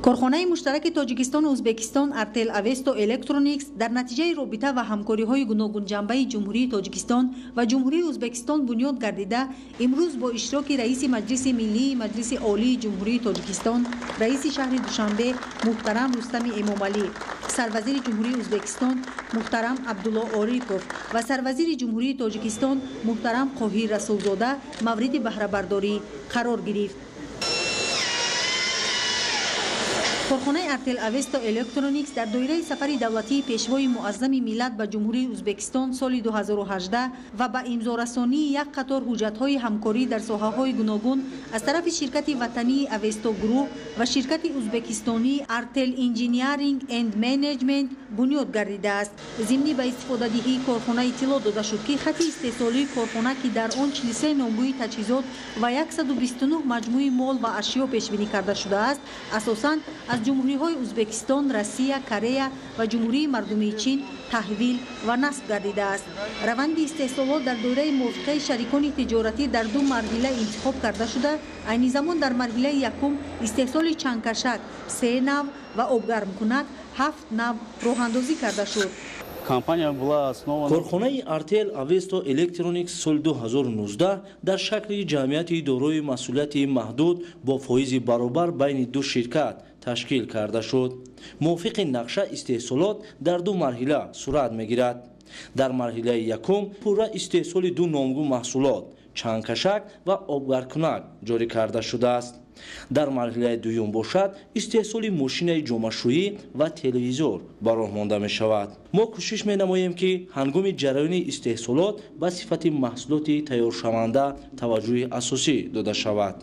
کارخانه مشترک تاجیکستان و ازبکستان ارتل اوستو الکترونیکس در نتیجه رابطه و همکاری‌های گوناگون جنبه جمهوری تاجیکستان و جمهوری ازبکستان بنیاد گردیده امروز با اشتراک رئیس مجلس ملی مجلس عالی جمهوری تاجیکستان رئیس شهر دوشنبه محترم رستم امامعلی، سروزیر جمهوری ازبکستان محترم عبدالله عاریپوف و سروزیر جمهوری تاجیکستان محترم قاهیر رسولزاده مورد بهره برداری قرار گرفت. کارخانه ارتل اوستو الکترونیکس در دایره سفر دولتی پیشوای معظم ملت به جمهوری ازبکستان سال 2018 و به امضارسانی یک قطار حجت‌های همکاری در ساحه‌های گوناگون از طرف شرکت وطنی اوستو گروپ و شرکت ازبکستانی ارتل انجینیرینگ اند منیجمنت بنیاد گردیده است. ضمن به استفاده دهی کارخانه اطلاع داده شد که خط استحصالی کارخانه که در آن 43 نامگوی تجهیزات و 129 مجموعه مال و اشیا پیش بینی کرده شده است، اساساً از جمهوری‌های ازبکستان، روسیه، کره و جمهوری مردمی چین تحویل و نصب گردیده است. روند استحصالات در دوره موافقه شریکان تجارتی در دو مرحله انتخاب کرده شده. عین زمان در مرحله یکم استحصال چنگکشک 3 نو و آبگرم کنک 7 نو راه اندازی کرده شد. کارخانه ارتل اوستو الکترونیکس سال 2019 در شکل جمعیتی دارای مسئولیت محدود با فایز برابر بین دو شرکت تشکیل کرده شد. موافق نقشه استحصالات در دو مرحله صورت می‌گیرد. در مرحله یکم پوره استحصال دو نامگو محصولات چنگکشک و آبگرکنک جاری کرده شده است. در مرحله دوم باشد استحصال ماشین جامه‌شویی و تلویزیون به راه مانده می شود. ما کوشش می نماییم که هنگام جریان استحصالات به صفت محصولات تیار شونده توجه اساسی داده شود.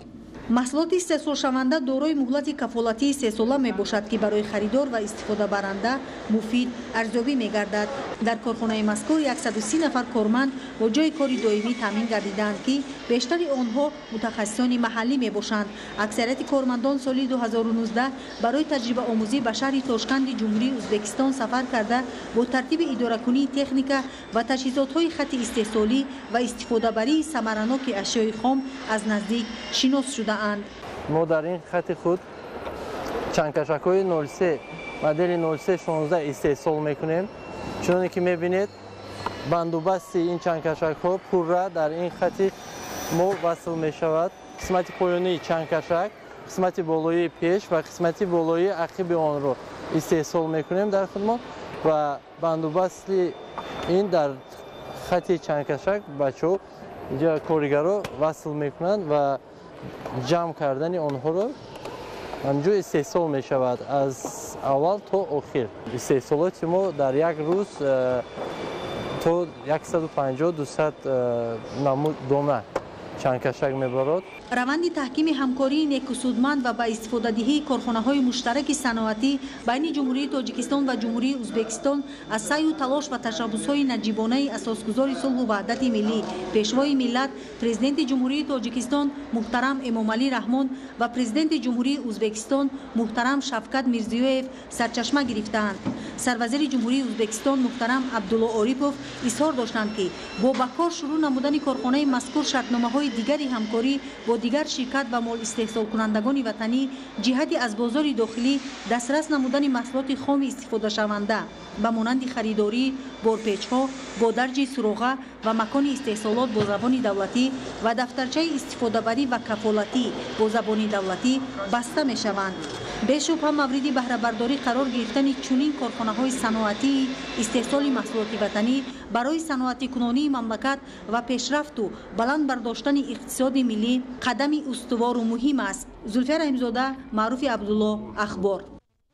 محصولات استحصال شونده دارای مهلت کفالتی 3 ساله می باشد که برای خریدار و استفاده برنده مفید ارزیابی می گردد. در کارخانه مذکور 130 نفر کارمند با جای کار دائمی تامین گردیدند که بیشتر آنها متخصصان محلی می باشند. اکثریت کارمندان سال 2019 برای تجربه آموزی به شهر تاشکند جمهوری ازبکستان سفر کرده با ترتیب اداره کنی تکنیک و تجهیزات های خط استحصالی و استفاده بری ثمرناک اشیاء خام از نزدیک شناس شده. ما در این خط خود چنگکشک های 03 مدل 0316 استحصال میکنیم. چون که میبینید بندوبست این چنگکشک ها پوره در این خط ما وصل میشود. قسمت پایانی چنگکشک، قسمت بالایی پیش و قسمت بالایی عقب آن رو استحصال میکنیم در خودمان و بندوبست این در خط چنگکشک بچه ها اینجا کارگرها وصل میکنند و جمع کردن آنها را همجور استحصال می شود از اول تا آخر. استحصالات ما در یک روز تا 150-200 نمود دانه چنگکشک میبرد. روند تحکیم همکاری نیکوسودمند و با استفاده دهی کارخانه های مشترک صنعتی بین جمهوری تاجیکستان و جمهوری ازبکستان از سعی و تلاش و تشبث های نجیبانه اساسگذار صلح و وحدت ملی پیشوای ملت پرزیدنت جمهوری تاجیکستان محترم امامعلی رحمان و پرزیدنت جمهوری ازبکستان محترم شفقت میرزیویف سرچشمه گرفتند. سروزیر جمهوری ازبکستان محترم عبدالله عاریپوف اظهار داشتند که با به کار شروع نمودن کارخانه مذکور شرطنامه های دیگری همکاری با دیگر شرکت و مال استحصال کنندگان وطنی جهت از بازار داخلی دسترس نمودن محصولات خام استفاده شونده به مانند خریداری، بارپیچ‌ها با درج سوراخ‌ها و مکان استحصالات با زبان دولتی و دفترچه استفاده بری و کفالتی با زبان دولتی بسته می شوند. بیشتر مورد بهره برداری قرار گرفتن چنین کارخانه‌های صنعتی استحصال محصولات وطنی برای صنعتی کنانی مملکت و پیشرفت و بلند برداشتن اقتصاد ملی قدم استوار و مهم است. زلفیه رحیم‌زاده، معروف عبدالله، اخبار.